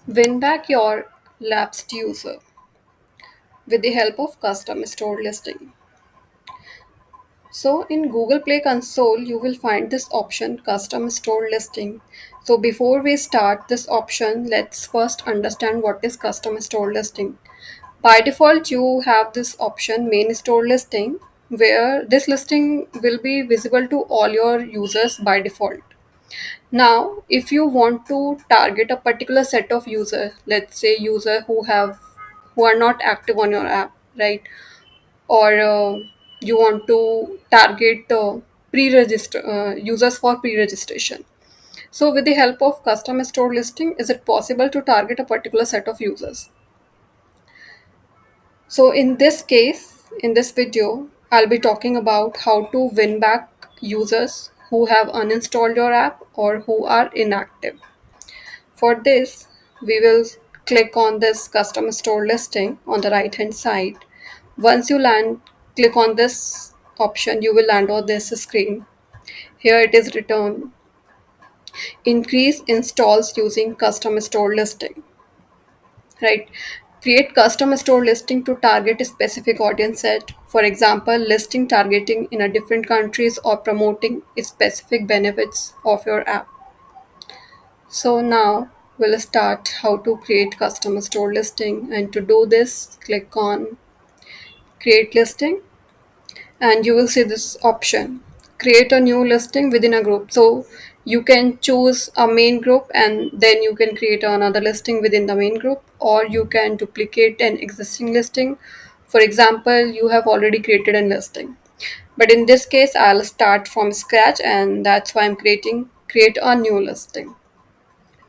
Win back your lapsed user with the help of custom stored listing. So in Google Play Console, you will find this option custom stored listing. So before we start this option, let's first understand what is custom stored listing. By default, you have this option main store listing where this listing will be visible to all your users by default. Now, if you want to target a particular set of users, let's say user who are not active on your app, right? Or you want to target pre-register users for pre-registration. So, with the help of custom store listing, is it possible to target a particular set of users? So in this case, in this video, I'll be talking about how to win back users who have uninstalled your app or who are inactive. For this, we will click on this custom store listing on the right hand side. Once you click on this option, you will land on this screen. Here it is written increase installs using custom store listing, right? Create custom store listing to target a specific audience set. For example, listing targeting in a different countries or promoting specific benefits of your app. So now we'll start how to create custom store listing, and to do this click on create listing and you will see this option create a new listing within a group. So you can choose a main group and then you can create another listing within the main group, or you can duplicate an existing listing. For example, you have already created a listing, but in this case I'll start from scratch and that's why I'm create a new listing.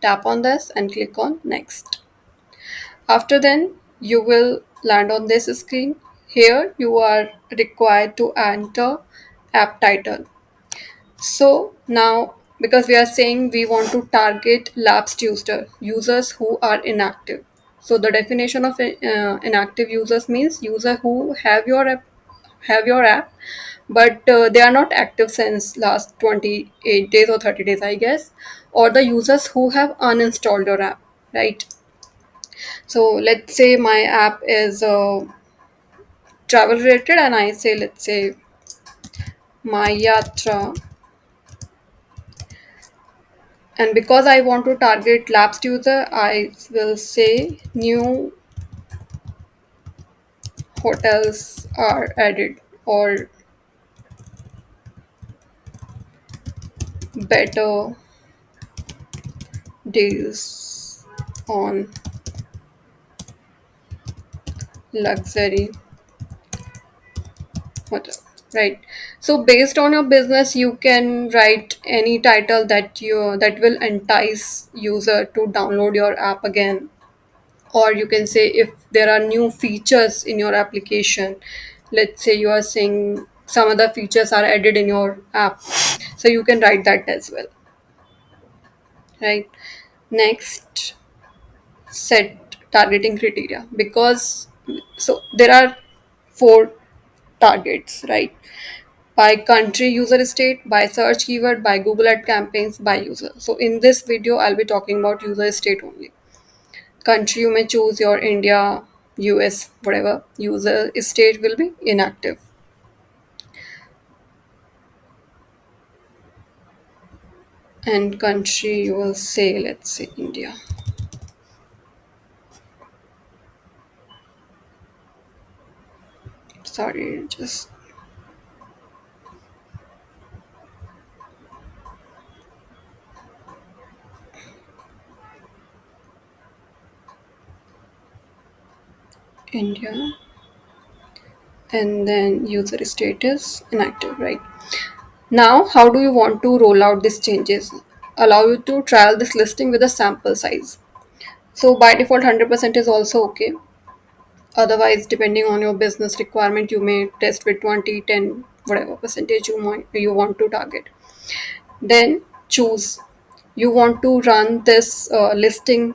Tap on this and click on next. After then, you will land on this screen. Here, you are required to enter app title. So now, because we are saying we want to target lapsed users who are inactive. So the definition of inactive users means user who have your app, but they are not active since last 28 days or 30 days, I guess, or the users who have uninstalled your app, right? So let's say my app is travel related, and I say, let's say, my Yatra. And because I want to target lapsed user, I will say new hotels are added or better deals on luxury hotel, right? So based on your business, you can write any title that will entice user to download your app again, or you can say if there are new features in your application. Let's say you are saying some other features are added in your app, so you can write that as well, right? Next, set targeting criteria, because so there are four targets, right? By country, user state, by search keyword, by Google ad campaigns, by user. So in this video I'll be talking about user state only. Country, you may choose your India, US, whatever. User state will be inactive. And country, you will say, let's say India. Sorry, just India. And then user status inactive, right? Now, how do you want to roll out these changes? Allow you to trial this listing with a sample size. So by default, 100% is also okay. Otherwise, depending on your business requirement, you may test with 20, 10, whatever percentage you want to target. Then choose. You want to run this listing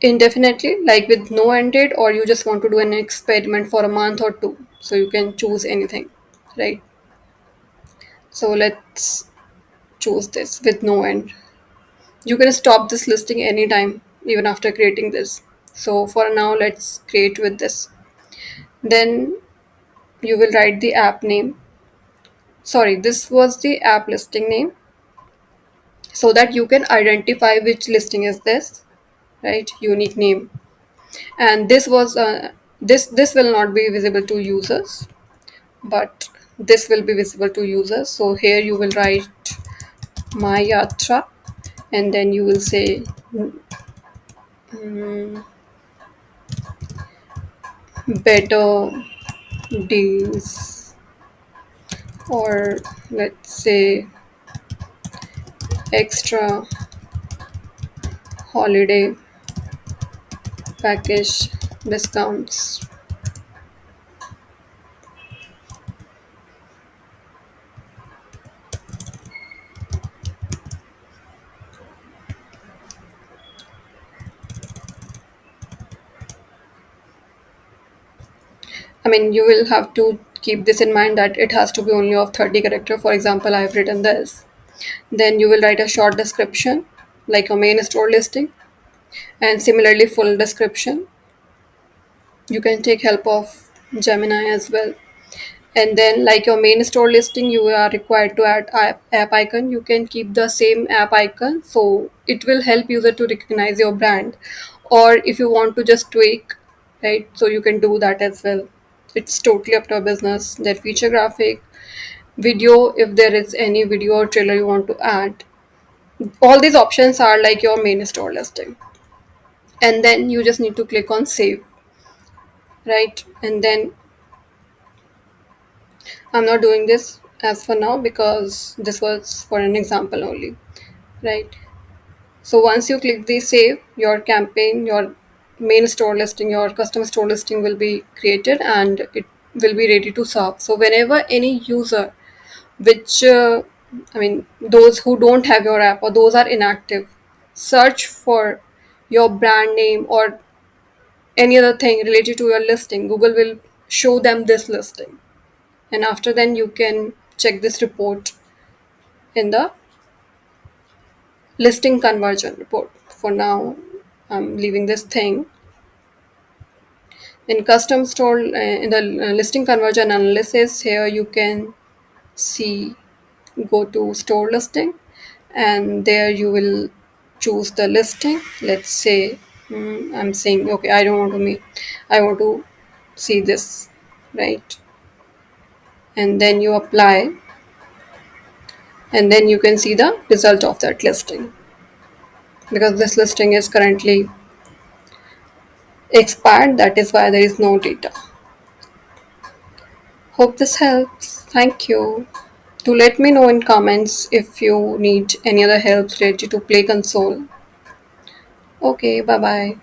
indefinitely, like with no end date, or you just want to do an experiment for a month or two. So you can choose anything, right? So let's choose this with no end. You can stop this listing anytime, even after creating this. So for now, let's create with this. Then you will write the app name. Sorry, this was the app listing name, so that you can identify which listing is this, right? Unique name. And this was this will not be visible to users, but this will be visible to users. So here you will write my yatra, and then you will say better deals, or let's say extra holiday package discounts. I mean, you will have to keep this in mind that it has to be only of 30 character. For example, I've written this. Then you will write a short description, like your main store listing, and similarly full description. You can take help of Gemini as well. And then, like your main store listing, you are required to add app icon. You can keep the same app icon, so it will help user to recognize your brand. Or if you want to just tweak, right, so you can do that as well. It's totally up to your business. That feature graphic, video, if there is any video or trailer you want to add, all these options are like your main store listing. And then you just need to click on save, right? And then I'm not doing this as for now because this was for an example only, right? So once you click the save, your campaign, your main store listing, your custom store listing will be created and it will be ready to serve. So whenever any user, which I mean, those who don't have your app or those are inactive, search for your brand name or any other thing related to your listing, Google will show them this listing. And after then you can check this report in the listing conversion report. For now, I'm leaving this thing. In custom store, in the listing conversion analysis, here you can see, go to store listing, and there you will choose the listing. Let's say I'm saying, okay, I don't want to meet, I want to see this, right? And then you apply, and then you can see the result of that listing, because this listing is currently expired, that is why there is no data. Hope this helps. Thank you. Do let me know in comments if you need any other help related to Play Console. Okay, bye bye.